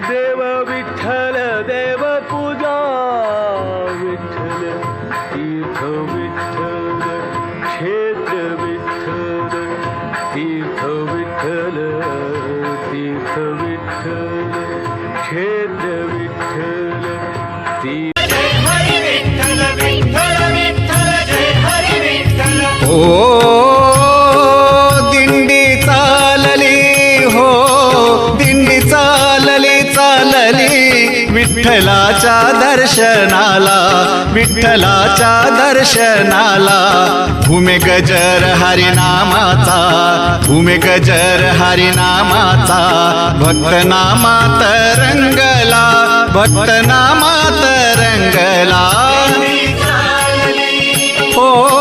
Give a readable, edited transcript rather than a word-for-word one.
देव विठ्ठल देव पूजा विठ्ठल तीर्थ विठ्ठल क्षेत्र विठ्ठल तीर्थ विठ्ठल तीर्थ विठ्ठल क्षेत्र विठ्ठल ओ दिंडी चालली हो दिंडी चालली चालली विठ्ठलाच्या दर्शनाला विठ्ठलाच्या दर्शनाला भूमे गजर हरिनामाचा भूमे गजर हरिनामाचा भक्तनामात रंगला भक्तनामात रंगला हो